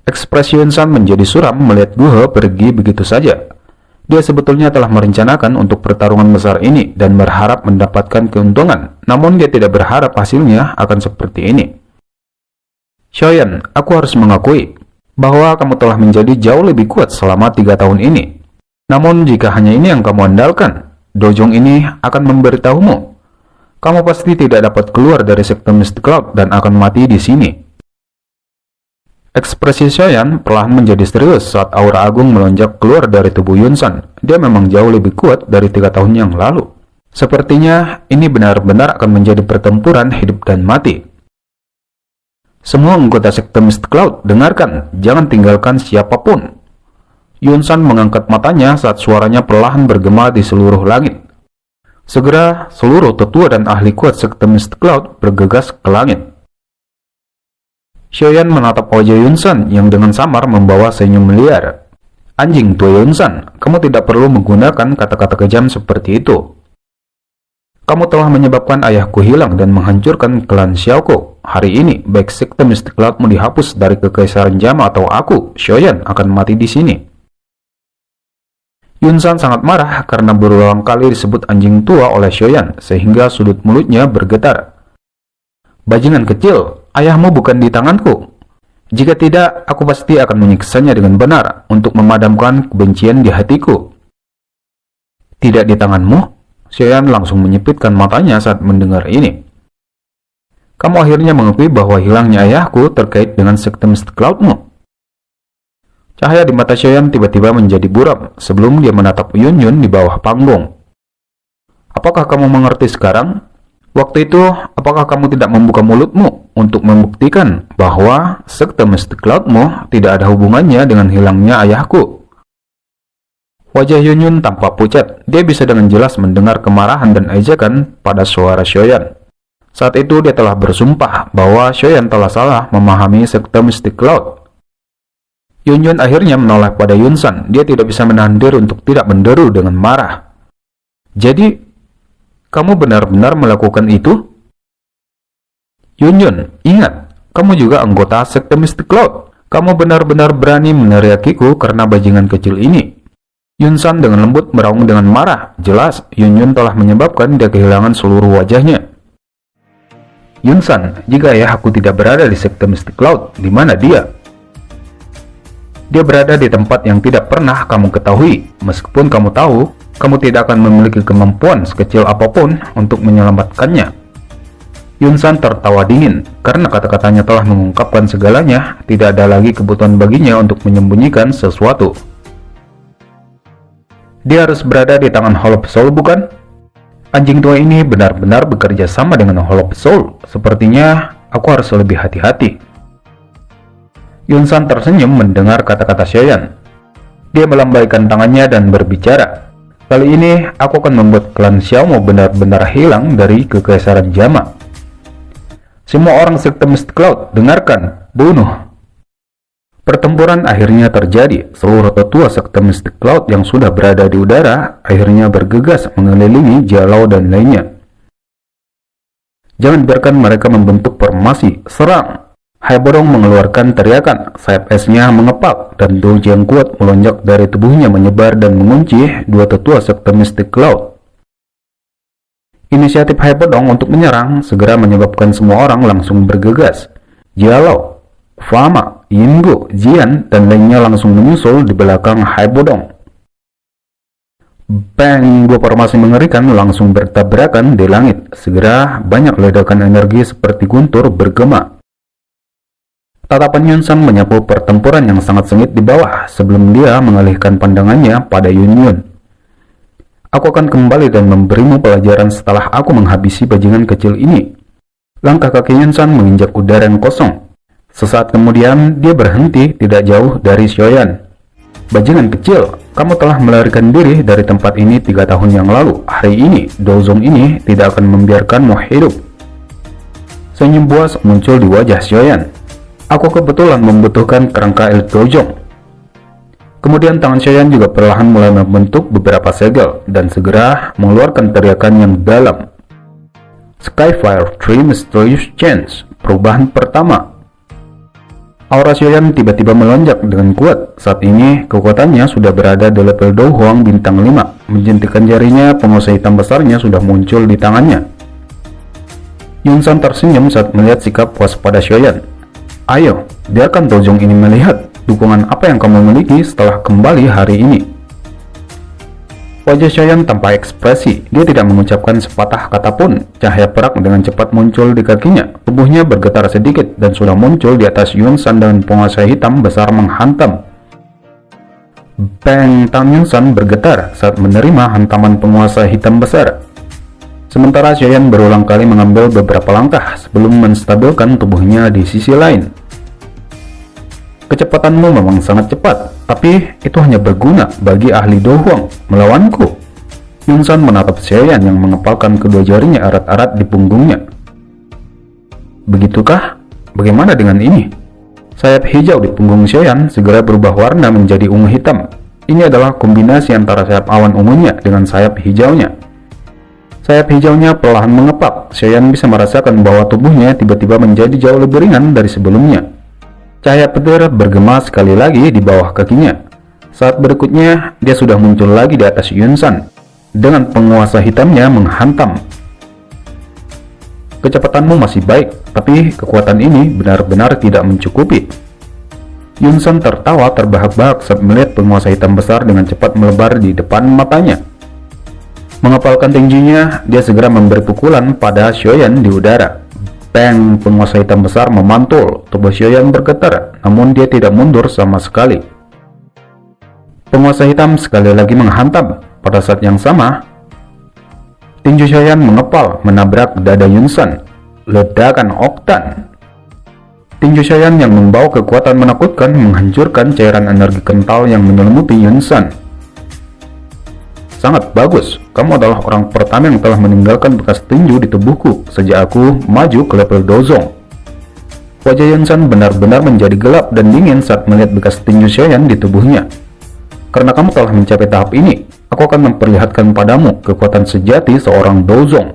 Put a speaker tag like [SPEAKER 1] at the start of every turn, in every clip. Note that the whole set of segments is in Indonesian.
[SPEAKER 1] Ekspresi Yunsan menjadi suram melihat Guhe pergi begitu saja. Dia sebetulnya telah merencanakan untuk pertarungan besar ini dan berharap mendapatkan keuntungan, namun dia tidak berharap hasilnya akan seperti ini. Xiaoyan, aku harus mengakui bahwa kamu telah menjadi jauh lebih kuat selama 3 tahun ini. Namun jika hanya ini yang kamu andalkan, Dojong ini akan memberitahumu. Kamu pasti tidak dapat keluar dari sekte Mystic Cloud dan akan mati di sini. Ekspresi Xiaoyan perlahan menjadi serius saat aura agung melonjak keluar dari tubuh Yunsan. Dia memang jauh lebih kuat dari 3 tahun yang lalu. Sepertinya ini benar-benar akan menjadi pertempuran hidup dan mati. Semua anggota sekte Mystic Cloud, dengarkan, jangan tinggalkan siapapun. Yunsan mengangkat matanya saat suaranya perlahan bergema di seluruh langit. Segera, seluruh tetua dan ahli kuat sekte Mystic Cloud bergegas ke langit. Xiaoyan menatap wajah Yunsan yang dengan samar membawa senyum liar. Anjing tua Yunsan, kamu tidak perlu menggunakan kata-kata kejam seperti itu. Kamu telah menyebabkan ayahku hilang dan menghancurkan klan Xiaoko. Hari ini, baik sekte Mystic Cloudmu dihapus dari kekaisaran Jama atau aku, Xiaoyan, akan mati di sini. Yunsan sangat marah karena berulang kali disebut anjing tua oleh Xiaoyan, sehingga sudut mulutnya bergetar. Bajingan kecil, ayahmu bukan di tanganku. Jika tidak, aku pasti akan menyiksanya dengan benar untuk memadamkan kebencian di hatiku. Tidak di tanganmu? Xiaoyan langsung menyipitkan matanya saat mendengar ini. Kamu akhirnya mengakui bahwa hilangnya ayahku terkait dengan sekte Mystic Cloudmu. Cahaya di mata Xiaoyan tiba-tiba menjadi buram sebelum dia menatap Yunyun di bawah panggung. Apakah kamu mengerti sekarang? Waktu itu, apakah kamu tidak membuka mulutmu untuk membuktikan bahwa sekte Mystic Cloudmu tidak ada hubungannya dengan hilangnya ayahku? Wajah Yunyun tampak pucat. Dia bisa dengan jelas mendengar kemarahan dan ejekan pada suara Xiaoyan. Saat itu dia telah bersumpah bahwa Xiaoyan telah salah memahami sekte Mystic Cloud. Yunyun akhirnya menoleh pada Yunsan. Dia tidak bisa menahan diri untuk tidak menderu dengan marah. Jadi, kamu benar-benar melakukan itu? Yunyun, ingat, kamu juga anggota sekte Mystic Cloud. Kamu benar-benar berani meneriakiku karena bajingan kecil ini. Yunsan dengan lembut meraung dengan marah. Jelas, Yunyun telah menyebabkan dia kehilangan seluruh wajahnya. Yunsan, jika ayah aku tidak berada di sekte Mystic Cloud, di mana dia? Dia berada di tempat yang tidak pernah kamu ketahui. Meskipun kamu tahu, kamu tidak akan memiliki kemampuan sekecil apapun untuk menyelamatkannya. Yunsan tertawa dingin, karena kata-katanya telah mengungkapkan segalanya. Tidak ada lagi kebutuhan baginya untuk menyembunyikan sesuatu. Dia harus berada di tangan Hollow Soul, bukan? Anjing tua ini benar-benar bekerja sama dengan Hollow Soul. Sepertinya aku harus lebih hati-hati. Yunsan tersenyum mendengar kata-kata Xiaoyan. Dia melambaikan tangannya dan berbicara. Kali ini aku akan membuat klan Xiaomo benar-benar hilang dari kekaisaran Jama. Semua orang sekte Mystic Cloud, dengarkan, bunuh. Pertempuran akhirnya terjadi. Seluruh tetua sekte Mystic Cloud yang sudah berada di udara akhirnya bergegas mengelilingi Jialau dan lainnya. Jangan biarkan mereka membentuk formasi. Serang! Haibodong mengeluarkan teriakan. Sayap esnya mengepak dan doji yang kuat melonjak dari tubuhnya menyebar dan mengunci dua tetua sekte Mystic Cloud. Inisiatif Haibodong untuk menyerang segera menyebabkan semua orang langsung bergegas. Jialau, Fama, Yinggu, Jian, dan lainnya langsung menyusul di belakang Haibodong. Bang, dua formasi mengerikan langsung bertabrakan di langit. Segera banyak ledakan energi seperti guntur bergema. Tatapan Yunsan menyapu pertempuran yang sangat sengit di bawah sebelum dia mengalihkan pandangannya pada Yunyun. Aku akan kembali dan memberimu pelajaran setelah aku menghabisi bajingan kecil ini. Langkah kaki Yunsan menginjak udara yang kosong. Sesaat kemudian, dia berhenti tidak jauh dari Xiaoyan. Bajingan kecil, kamu telah melarikan diri dari tempat ini 3 tahun yang lalu. Hari ini, Dozong ini tidak akan membiarkanmu hidup. Senyum buas muncul di wajah Xiaoyan. Aku kebetulan membutuhkan kerangka elit Dojong. Kemudian tangan Xiaoyan juga perlahan mulai membentuk beberapa segel dan segera mengeluarkan teriakan yang dalam. Skyfire 3 Mysterious Change, perubahan pertama. Aura Xiaoyan tiba-tiba melonjak dengan kuat. Saat ini, kekuatannya sudah berada di level Do Huang bintang 5. Menjentikan jarinya, penguasa hitam besarnya sudah muncul di tangannya. Yunsan tersenyum saat melihat sikap waspada Xiaoyan. Ayo, biarkan Dojong ini melihat dukungan apa yang kamu miliki setelah kembali hari ini. Wajah Xiaoyan tanpa ekspresi, dia tidak mengucapkan sepatah kata pun. Cahaya perak dengan cepat muncul di kakinya, tubuhnya bergetar sedikit dan sudah muncul di atas Yunsan dengan penguasa hitam besar menghantam. Bang! Tangan Yunsan bergetar saat menerima hantaman penguasa hitam besar. Sementara Xiaoyan berulang kali mengambil beberapa langkah sebelum menstabilkan tubuhnya di sisi lain. Kecepatanmu memang sangat cepat, tapi itu hanya berguna bagi ahli Do Huang. Melawanku. Yunsan menatap Xiaoyan yang mengepalkan kedua jarinya erat-erat di punggungnya. Begitukah? Bagaimana dengan ini? Sayap hijau di punggung Xiaoyan segera berubah warna menjadi ungu hitam. Ini adalah kombinasi antara sayap awan ungunya dengan sayap hijaunya. Sayap hijaunya perlahan mengepak. Xiaoyan bisa merasakan bahwa tubuhnya tiba-tiba menjadi jauh lebih ringan dari sebelumnya. Cahaya petir bergema sekali lagi di bawah kakinya. Saat berikutnya, dia sudah muncul lagi di atas Yunsan, dengan penguasa hitamnya menghantam. Kecepatanmu masih baik, tapi kekuatan ini benar-benar tidak mencukupi. Yunsan tertawa terbahak-bahak saat melihat penguasa hitam besar dengan cepat melebar di depan matanya. Mengepalkan tinjunya, dia segera memberi pukulan pada Xiaoyan di udara. Bang! Penguasa hitam besar memantul. Tubuh Xiaoyan bergetar, namun dia tidak mundur sama sekali. Penguasa hitam sekali lagi menghantam. Pada saat yang sama, tinju Xiaoyan mengepal, menabrak dada Yunsan. Ledakan oktan. Tinju Xiaoyan yang membawa kekuatan menakutkan menghancurkan cairan energi kental yang menyelimuti Yunsan. Sangat bagus, kamu adalah orang pertama yang telah meninggalkan bekas tinju di tubuhku sejak aku maju ke level Dozong. Wajah Yunsan benar-benar menjadi gelap dan dingin saat melihat bekas tinju Xiaoyan di tubuhnya. Karena kamu telah mencapai tahap ini, aku akan memperlihatkan padamu kekuatan sejati seorang Dozong.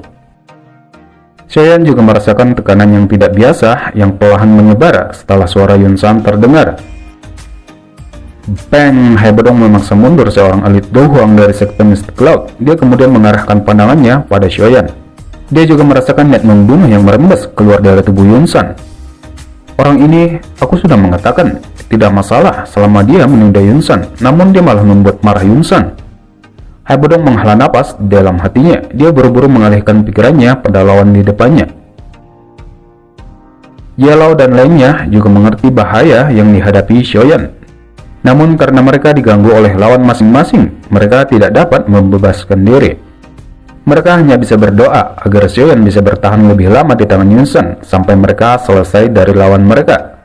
[SPEAKER 1] Xiaoyan juga merasakan tekanan yang tidak biasa yang perlahan menyebar setelah suara Yunsan terdengar. Bang! Haibodong memaksa mundur seorang elit Do Huang dari sekte Mist Cloud. Dia kemudian mengarahkan pandangannya pada Xiaoyan. Dia juga merasakan niat membunuh yang merembes keluar dari tubuh Yunsan. Orang ini, aku sudah mengatakan, tidak masalah selama dia menunda Yunsan, namun dia malah membuat marah Yunsan. Haibodong menghela napas di dalam hatinya. Dia buru-buru mengalihkan pikirannya pada lawan di depannya. Yellow dan lainnya juga mengerti bahaya yang dihadapi Xiaoyan. Namun karena mereka diganggu oleh lawan masing-masing, mereka tidak dapat membebaskan diri. Mereka hanya bisa berdoa agar Xiaoyan bisa bertahan lebih lama di tangan Yunsan sampai mereka selesai dari lawan mereka.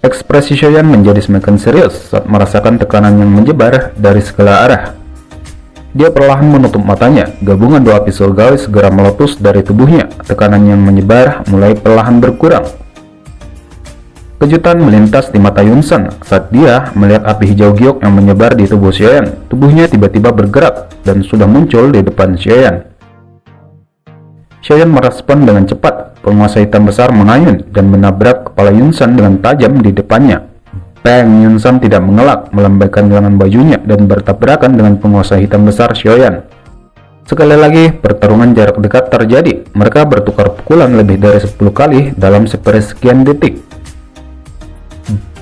[SPEAKER 1] Ekspresi Xiaoyan menjadi semakin serius saat merasakan tekanan yang menyebar dari segala arah. Dia perlahan menutup matanya, gabungan dua api surgawi segera meletus dari tubuhnya, tekanan yang menyebar mulai perlahan berkurang. Kejutan melintas di mata Yunsan saat dia melihat api hijau giok yang menyebar di tubuh Xiaoyan. Tubuhnya tiba-tiba bergerak dan sudah muncul di depan Xiaoyan. Xiaoyan merespon dengan cepat. Penguasa hitam besar mengayun dan menabrak kepala Yunsan dengan tajam di depannya. Bang! Yunsan tidak mengelak, melambaikan lengan bajunya dan bertabrakan dengan penguasa hitam besar Xiaoyan. Sekali lagi, pertarungan jarak dekat terjadi. Mereka bertukar pukulan lebih dari 10 kali dalam sepersekian detik.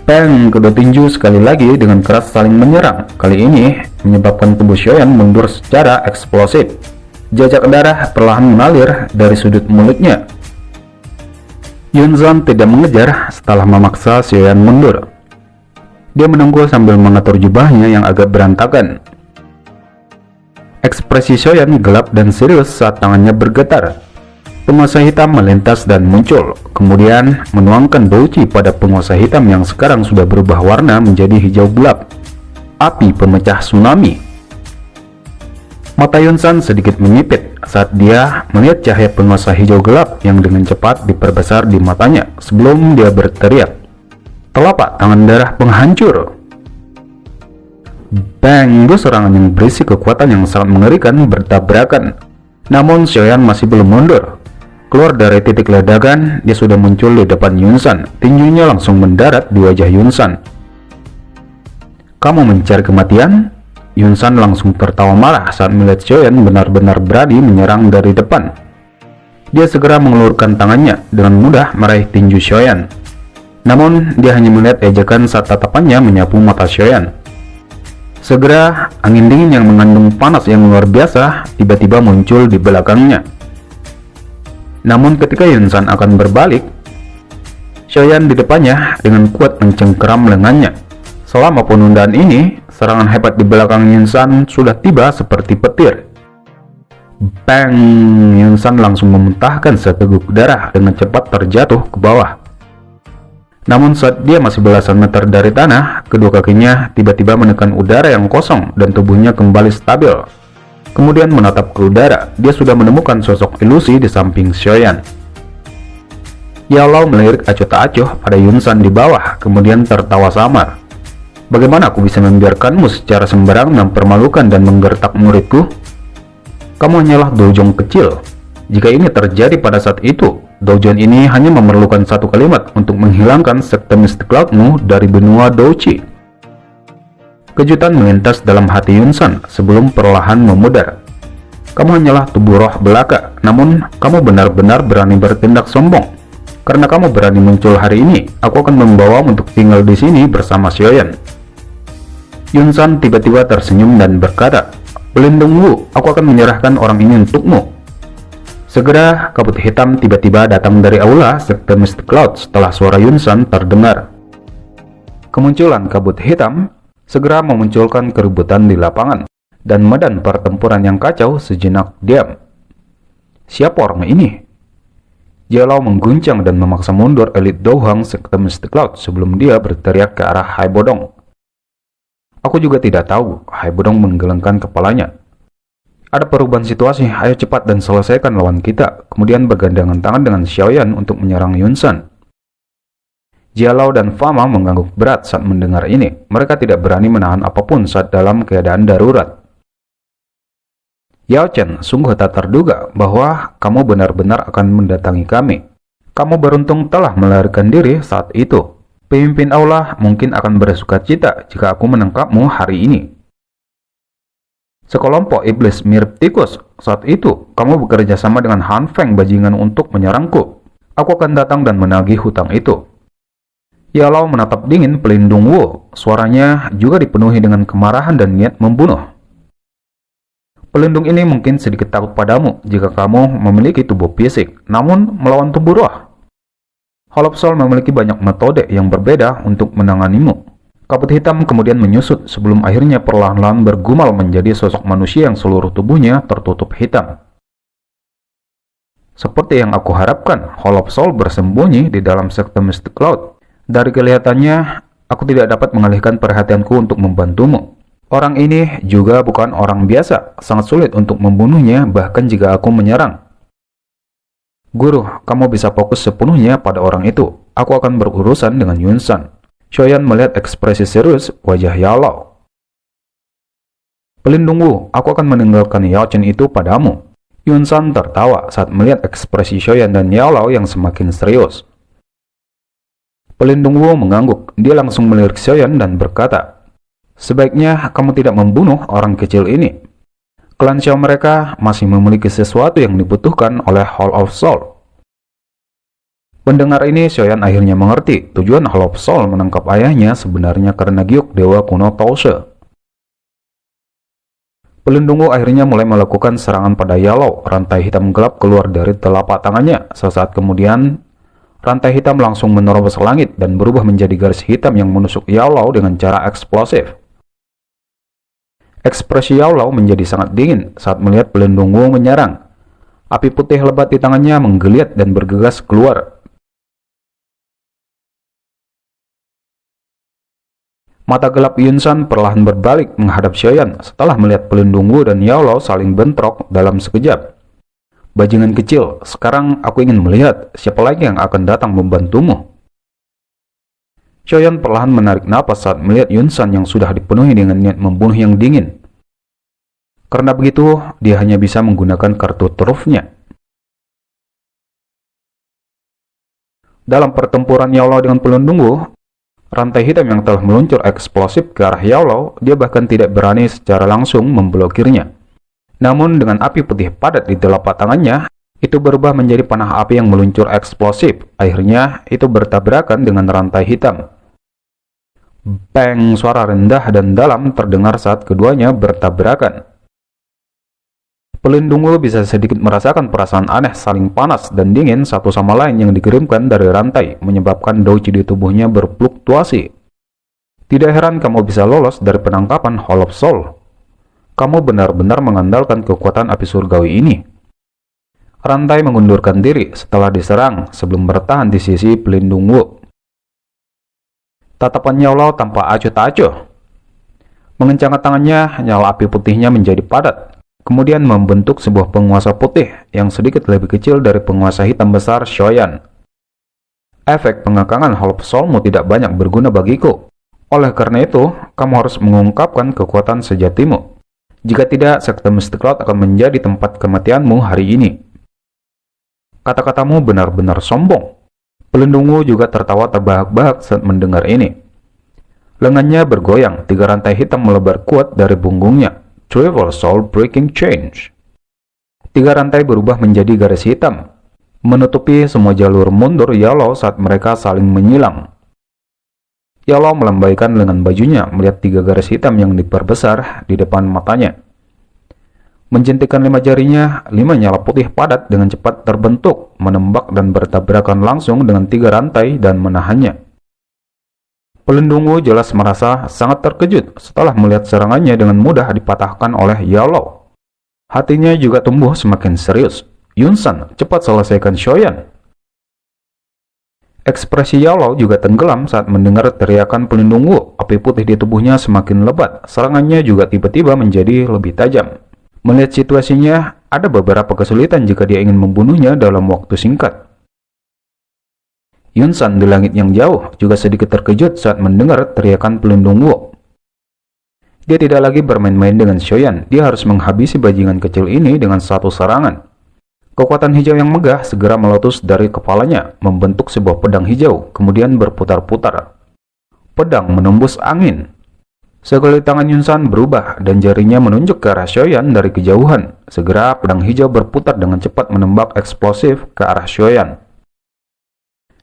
[SPEAKER 1] Bang! Kedua tinju sekali lagi dengan keras saling menyerang. Kali ini menyebabkan tubuh Xiaoyan mundur secara eksplosif. Jejak darah perlahan mengalir dari sudut mulutnya. Yunsan tidak mengejar setelah memaksa Xiaoyan mundur. Dia menunggu sambil mengatur jubahnya yang agak berantakan. Ekspresi Xiaoyan gelap dan serius saat tangannya bergetar. Penguasa hitam melintas dan muncul, kemudian menuangkan douci pada penguasa hitam yang sekarang sudah berubah warna menjadi hijau gelap. Api pemecah tsunami. Mata Yunsan sedikit menyipit saat dia melihat cahaya penguasa hijau gelap yang dengan cepat diperbesar di matanya sebelum dia berteriak. Telapak tangan darah penghancur. Bang! Dua serangan yang berisi kekuatan yang sangat mengerikan bertabrakan. Namun Xiaoyan masih belum mundur. Keluar dari titik ledakan, dia sudah muncul di depan Yunsan. Tinjunya langsung mendarat di wajah Yunsan. "Kamu mencari kematian?" Yunsan langsung tertawa marah saat melihat Xiaoyan benar-benar berani menyerang dari depan. Dia segera mengelurkan tangannya dengan mudah meraih tinju Xiaoyan. Namun, dia hanya melihat ejekan saat tatapannya menyapu mata Xiaoyan. Segera, angin dingin yang mengandung panas yang luar biasa tiba-tiba muncul di belakangnya. Namun ketika Yunsan akan berbalik, Xiaoyan di depannya dengan kuat mencengkeram lengannya. Selama penundaan ini, serangan hebat di belakang Yunsan sudah tiba seperti petir. Bang! Yunsan langsung memuntahkan seteguk darah dengan cepat terjatuh ke bawah. Namun saat dia masih belasan meter dari tanah, kedua kakinya tiba-tiba menekan udara yang kosong dan tubuhnya kembali stabil. Kemudian menatap ke udara, dia sudah menemukan sosok ilusi di samping Xiaoyan. Yao Lao melirik acuh tak acuh pada Yunsan di bawah, kemudian tertawa samar. "Bagaimana aku bisa membiarkanmu secara sembarangan mempermalukan dan menggertak muridku? Kamu hanyalah dojong kecil. Jika ini terjadi pada saat itu, dojon ini hanya memerlukan satu kalimat untuk menghilangkan sekte Mystic Cloud-mu dari benua Douchi." Kejutan melintas dalam hati Yunsan sebelum perlahan memudar. "Kamu hanyalah tubuh roh belaka, namun kamu benar-benar berani bertindak sombong. Karena kamu berani muncul hari ini, aku akan membawamu untuk tinggal di sini bersama Xiaoyan." Yunsan tiba-tiba tersenyum dan berkata, "Pelindung Wu, aku akan menyerahkan orang ini untukmu." Segera, kabut hitam tiba-tiba datang dari aula sekte Mystic Cloud setelah suara Yunsan terdengar. Kemunculan kabut hitam segera memunculkan keributan di lapangan, dan medan pertempuran yang kacau sejenak diam. "Siapa orang ini?" Yao Lao mengguncang dan memaksa mundur elit Douhang sekte Mystic Cloud sebelum dia berteriak ke arah Hai Bodong. "Aku juga tidak tahu." Hai Bodong menggelengkan kepalanya. "Ada perubahan situasi, ayo cepat dan selesaikan lawan kita." Kemudian bergandengan tangan dengan Xiaoyan untuk menyerang Yunsan. Yao Lao dan Fama mengangguk berat saat mendengar ini. Mereka tidak berani menahan apapun saat dalam keadaan darurat. "Yao Chen, sungguh tak terduga bahwa kamu benar-benar akan mendatangi kami. Kamu beruntung telah melarikan diri saat itu. Pemimpin aula mungkin akan bersukacita jika aku menangkapmu hari ini." "Sekelompok iblis mirip tikus. Saat itu, kamu bekerja sama dengan Han Feng bajingan untuk menyerangku. Aku akan datang dan menagih hutang itu." Yao Lao menatap dingin pelindung Wu. Suaranya juga dipenuhi dengan kemarahan dan niat membunuh. "Pelindung ini mungkin sedikit takut padamu jika kamu memiliki tubuh fisik, namun melawan tubuh roh. Holop Soul memiliki banyak metode yang berbeda untuk menanganimu." Kabut hitam kemudian menyusut sebelum akhirnya perlahan-lahan bergumal menjadi sosok manusia yang seluruh tubuhnya tertutup hitam. "Seperti yang aku harapkan, Holop Soul bersembunyi di dalam sekte Mystic Cloud. Dari kelihatannya, aku tidak dapat mengalihkan perhatianku untuk membantumu. Orang ini juga bukan orang biasa, sangat sulit untuk membunuhnya bahkan jika aku menyerang. Guru, kamu bisa fokus sepenuhnya pada orang itu. Aku akan berurusan dengan Yunsan." Xiaoyan melihat ekspresi serius wajah Yao Lao. "Pelindung Wu, aku akan meninggalkan Yao Chen itu padamu." Yunsan tertawa saat melihat ekspresi Xiaoyan dan Yao Lao yang semakin serius. Pelindung Wu mengangguk. Dia langsung melirik Xiaoyan dan berkata, "Sebaiknya kamu tidak membunuh orang kecil ini. Klan Xiao mereka masih memiliki sesuatu yang dibutuhkan oleh Hall of Soul." Pendengar ini, Xiaoyan akhirnya mengerti tujuan Hall of Soul menangkap ayahnya sebenarnya karena giok dewa kuno Taoshe. Pelindung Wu akhirnya mulai melakukan serangan pada Yao Lao. Rantai hitam gelap keluar dari telapak tangannya. Sesaat kemudian, rantai hitam langsung menerobos langit dan berubah menjadi garis hitam yang menusuk Yao Lao dengan cara eksplosif. Ekspresi Yao Lao menjadi sangat dingin saat melihat pelindung Wu menyerang. Api putih lebat di tangannya menggeliat dan bergegas keluar. Mata gelap Yunsan perlahan berbalik menghadap Xiaoyan setelah melihat pelindung Wu dan Yao Lao saling bentrok dalam sekejap. "Bajingan kecil, sekarang aku ingin melihat siapa lagi yang akan datang membantumu." Xiaoyan perlahan menarik napas saat melihat Yunsan yang sudah dipenuhi dengan niat membunuh yang dingin. Karena begitu, dia hanya bisa menggunakan kartu trufnya. Dalam pertempuran Yao Lao dengan pelindung Wu, rantai hitam yang telah meluncur eksplosif ke arah Yao Lao, dia bahkan tidak berani secara langsung memblokirnya. Namun dengan api putih padat di telapak tangannya, itu berubah menjadi panah api yang meluncur eksplosif. Akhirnya, itu bertabrakan dengan rantai hitam. Bang, suara rendah dan dalam terdengar saat keduanya bertabrakan. Pelindung Wu bisa sedikit merasakan perasaan aneh saling panas dan dingin satu sama lain yang dikirimkan dari rantai, menyebabkan Douqi di tubuhnya berfluktuasi. Tidak heran kamu bisa lolos dari penangkapan Hall of Soul. Kamu benar-benar mengandalkan kekuatan api surgawi ini. Rantai mengundurkan diri setelah diserang sebelum bertahan di sisi pelindung Wu. Tatapan Yao Lao tampak acuh tak acuh. Mengencangkan tangannya, nyala api putihnya menjadi padat, kemudian membentuk sebuah penguasa putih yang sedikit lebih kecil dari penguasa hitam besar Shoyan. Efek pengekangan Hall of Soul-mu tidak banyak berguna bagiku. Oleh karena itu, kamu harus mengungkapkan kekuatan sejatimu. Jika tidak, Sekte Mystic Cloud akan menjadi tempat kematianmu hari ini. Kata-katamu benar-benar sombong. Pelindungmu juga tertawa terbahak-bahak saat mendengar ini. Lengannya bergoyang, 3 rantai hitam melebar kuat dari punggungnya. Triple Soul Breaking Change. 3 rantai berubah menjadi garis hitam, menutupi semua jalur mundur Yao Lao saat mereka saling menyilang. Yao Lao melambaikan lengan bajunya melihat 3 garis hitam yang diperbesar di depan matanya. Menjentikan 5 jarinya, 5 nyala putih padat dengan cepat terbentuk, menembak dan bertabrakan langsung dengan 3 rantai dan menahannya. Pelindung Wu jelas merasa sangat terkejut setelah melihat serangannya dengan mudah dipatahkan oleh Yao Lao. Hatinya juga tumbuh semakin serius. Yunsan, cepat selesaikan Shoyan. Ekspresi Yao Lao juga tenggelam saat mendengar teriakan pelindung Wu. Api putih di tubuhnya semakin lebat. Serangannya juga tiba-tiba menjadi lebih tajam. Melihat situasinya, ada beberapa kesulitan jika dia ingin membunuhnya dalam waktu singkat. Yunsan di langit yang jauh juga sedikit terkejut saat mendengar teriakan pelindung Wu. Dia tidak lagi bermain-main dengan Shoyan, dia harus menghabisi bajingan kecil ini dengan satu serangan. Kekuatan hijau yang megah segera meletus dari kepalanya, membentuk sebuah pedang hijau, kemudian berputar-putar. Pedang menembus angin. Sekali tangan Yunsan berubah dan jarinya menunjuk ke arah Shoyan dari kejauhan. Segera pedang hijau berputar dengan cepat menembak eksplosif ke arah Shoyan.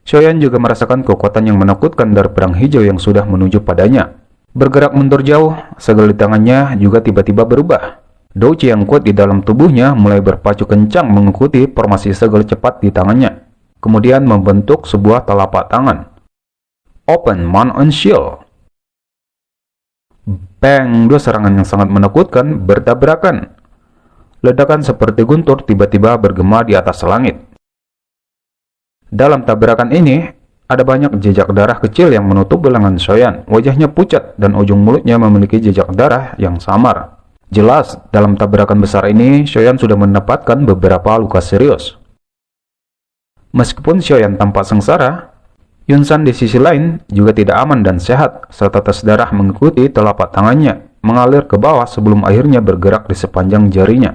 [SPEAKER 1] Shoyan juga merasakan kekuatan yang menakutkan dari pedang hijau yang sudah menuju padanya. Bergerak mundur jauh, segala tangannya juga tiba-tiba berubah. Douqi yang kuat di dalam tubuhnya mulai berpacu kencang mengikuti formasi segel cepat di tangannya. Kemudian membentuk sebuah telapak tangan. Open Man on Shield. Bang, 2 serangan yang sangat menakutkan bertabrakan. Ledakan seperti guntur tiba-tiba bergema di atas langit. Dalam tabrakan ini, ada banyak jejak darah kecil yang menutup lengan Shoyan. Wajahnya pucat dan ujung mulutnya memiliki jejak darah yang samar. Jelas, dalam tabrakan besar ini, Shoyan sudah mendapatkan beberapa luka serius. Meskipun Shoyan tampak sengsara, Yunsan di sisi lain juga tidak aman dan sehat, serta tes darah mengikuti telapak tangannya, mengalir ke bawah sebelum akhirnya bergerak di sepanjang jarinya.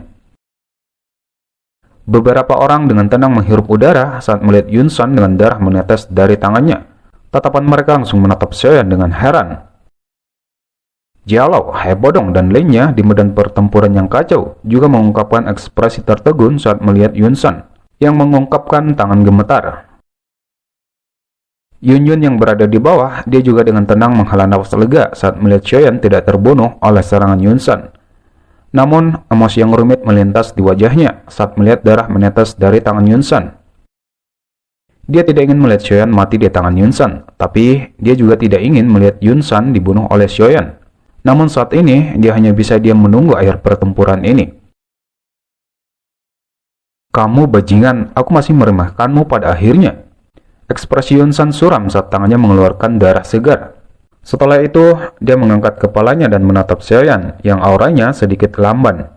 [SPEAKER 1] Beberapa orang dengan tenang menghirup udara saat melihat Yunsan dengan darah menetes dari tangannya. Tatapan mereka langsung menatap Shoyan dengan heran. Yao Lao, Hai Bodong, dan lainnya di medan pertempuran yang kacau juga mengungkapkan ekspresi tertegun saat melihat Yunsan, yang mengungkapkan tangan gemetar. Yun yang berada di bawah, dia juga dengan tenang menghela nafas lega saat melihat Shoyan tidak terbunuh oleh serangan Yunsan. Namun, emosi yang rumit melintas di wajahnya saat melihat darah menetes dari tangan Yunsan. Dia tidak ingin melihat Shoyan mati di tangan Yunsan, tapi dia juga tidak ingin melihat Yunsan dibunuh oleh Shoyan. Namun saat ini, dia hanya bisa diam menunggu akhir pertempuran ini. Kamu bajingan, aku masih meremehkanmu pada akhirnya. Ekspresi Yunsan suram saat tangannya mengeluarkan darah segar. Setelah itu, dia mengangkat kepalanya dan menatap Shoyan yang auranya sedikit lamban.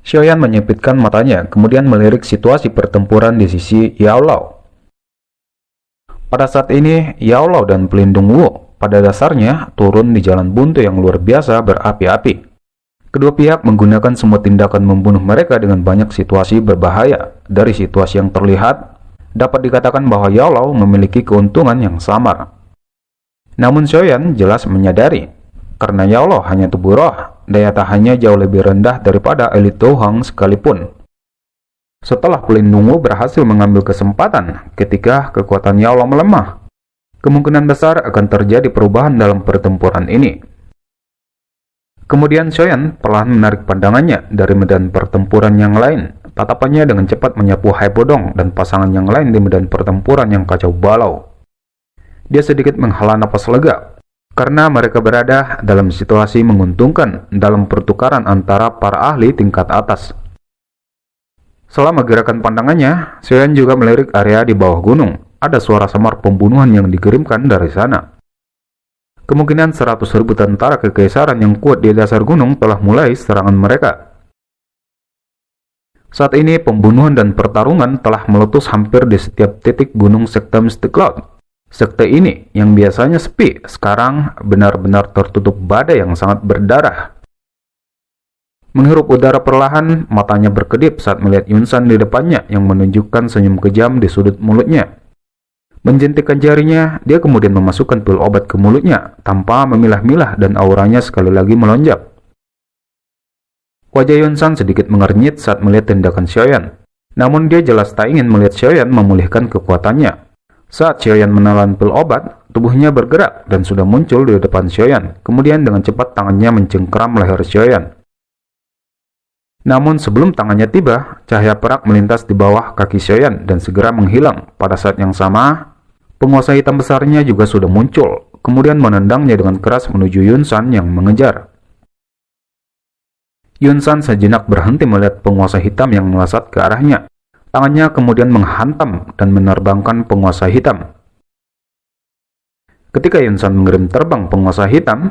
[SPEAKER 1] Shoyan menyipitkan matanya, kemudian melirik situasi pertempuran di sisi Yao Lao. Pada saat ini, Yao Lao dan pelindung Wu pada dasarnya turun di jalan buntu yang luar biasa berapi-api. Kedua pihak menggunakan semua tindakan membunuh mereka dengan banyak situasi berbahaya, dari situasi yang terlihat dapat dikatakan bahwa Yao memiliki keuntungan yang samar. Namun Xiaoyan jelas menyadari, karena Yao hanya tubuh roh, daya tahannya jauh lebih rendah daripada elit Douhong sekalipun. Setelah pelindung Wu berhasil mengambil kesempatan ketika kekuatan Yao melemah, kemungkinan besar akan terjadi perubahan dalam pertempuran ini. Kemudian Xiaoyan perlahan menarik pandangannya dari medan pertempuran yang lain. Tatapannya dengan cepat menyapu Hai Bodong dan pasangan yang lain di medan pertempuran yang kacau balau. Dia sedikit menghela napas lega, karena mereka berada dalam situasi menguntungkan dalam pertukaran antara para ahli tingkat atas. Selama gerakan pandangannya, Xiaoyan juga melirik area di bawah gunung. Ada suara samar pembunuhan yang dikirimkan dari sana. Kemungkinan 100.000 tentara kekaisaran yang kuat di dasar gunung telah mulai serangan mereka. Saat ini pembunuhan dan pertarungan telah meletus hampir di setiap titik gunung sekte Mystic Cloud. Sekte ini yang biasanya sepi, sekarang benar-benar tertutup badai yang sangat berdarah. Menghirup udara perlahan, matanya berkedip saat melihat Yunsan di depannya yang menunjukkan senyum kejam di sudut mulutnya. Menjentikkan jarinya, dia kemudian memasukkan pil obat ke mulutnya tanpa memilah-milah dan auranya sekali lagi melonjak. Wajah Yunsan sedikit mengernyit saat melihat tindakan Xiaoyan. Namun dia jelas tak ingin melihat Xiaoyan memulihkan kekuatannya. Saat Xiaoyan menelan pil obat, tubuhnya bergerak dan sudah muncul di depan Xiaoyan. Kemudian dengan cepat tangannya mencengkeram leher Xiaoyan. Namun sebelum tangannya tiba, cahaya perak melintas di bawah kaki Xiaoyan dan segera menghilang. Pada saat yang sama, penguasa hitam besarnya juga sudah muncul, kemudian menendangnya dengan keras menuju Yunsan yang mengejar. Yunsan sejenak berhenti melihat penguasa hitam yang melesat ke arahnya. Tangannya kemudian menghantam dan menerbangkan penguasa hitam. Ketika Yunsan mengirim terbang penguasa hitam,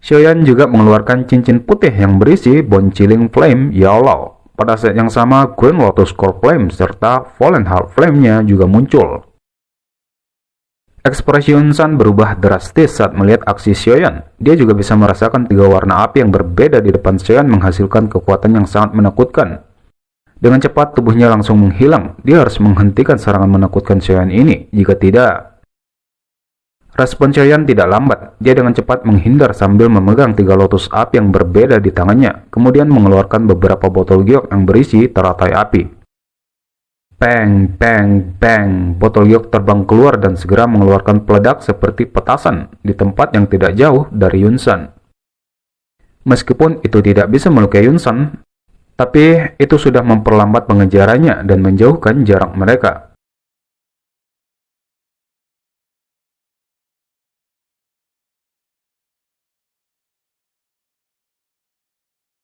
[SPEAKER 1] Xiaoyan juga mengeluarkan cincin putih yang berisi Bone Chilling Flame Yao. Pada saat yang sama, Green Lotus Core Flame serta Fallen Heart Flame-nya juga muncul. Ekspresi Yunsan berubah drastis saat melihat aksi Xiaoyan. Dia juga bisa merasakan 3 warna api yang berbeda di depan Xiaoyan menghasilkan kekuatan yang sangat menakutkan. Dengan cepat tubuhnya langsung menghilang. Dia harus menghentikan serangan menakutkan Xiaoyan ini. Jika tidak, respon Xiaoyan tidak lambat. Dia dengan cepat menghindar sambil memegang 3 lotus api yang berbeda di tangannya, kemudian mengeluarkan beberapa botol giok yang berisi teratai api. Peng, peng, peng, botol giok terbang keluar dan segera mengeluarkan peledak seperti petasan di tempat yang tidak jauh dari Yunsan. Meskipun itu tidak bisa melukai Yunsan, tapi itu sudah memperlambat pengejarannya dan menjauhkan jarak mereka.